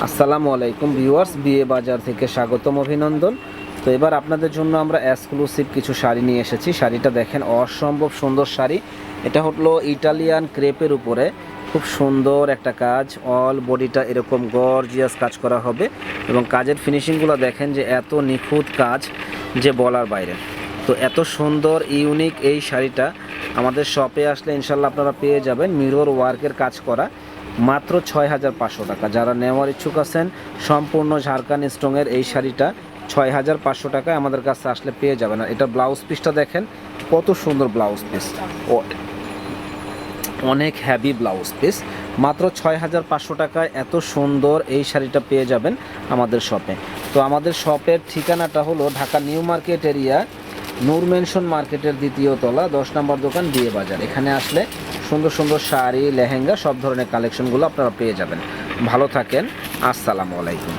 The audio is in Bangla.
আসসালামু আলাইকুম ভিউয়ার্স, বিয়ে বাজার থেকে স্বাগতম, অভিনন্দন। তো এবার আপনাদের জন্য আমরা এক্সক্লুসিভ কিছু শাড়ি নিয়ে এসেছি। শাড়িটা দেখেন, অসম্ভব সুন্দর শাড়ি। এটা হলো ইটালিয়ান ক্রেপের উপরে খুব সুন্দর একটা কাজ, অল বডিটা এরকম গর্জিয়াস কাজ করা হবে এবং কাজের ফিনিশিংগুলো দেখেন যে এত নিখুঁত কাজ যে বলার বাইরে। তো এত সুন্দর ইউনিক এই শাড়িটা আমাদের শপে আসলে ইনশাল্লাহ আপনারা পেয়ে যাবেন। মিরর ওয়ার্কের কাজ করা, মাত্র 6,500 টাকা। যারা নেওয়ার ইচ্ছুক আছেন, সম্পূর্ণ ঝাড়খান্ড স্ট্রংয়ের এই শাড়িটা 6,500 টাকায় আমাদের কাছে আসলে পেয়ে যাবেন। আর এটা ব্লাউজ পিসটা দেখেন কত সুন্দর ব্লাউজ পিস, ও অনেক হ্যাভি ব্লাউজ পিস। মাত্র 6,500 টাকায় এত সুন্দর এই শাড়িটা পেয়ে যাবেন আমাদের শপে। তো আমাদের শপের ঠিকানাটা হলো ঢাকা নিউ মার্কেট এরিয়া, নূর মেনশন মার্কেটের দ্বিতীয় তলা, 10 নম্বর দোকান, বিয়ে বাজার। এখানে আসলে সুন্দর সুন্দর শাড়ি, লেহেঙ্গা, সব ধরনের কালেকশনগুলো আপনারা পেয়ে যাবেন। ভালো থাকেন, আসসালামু আলাইকুম।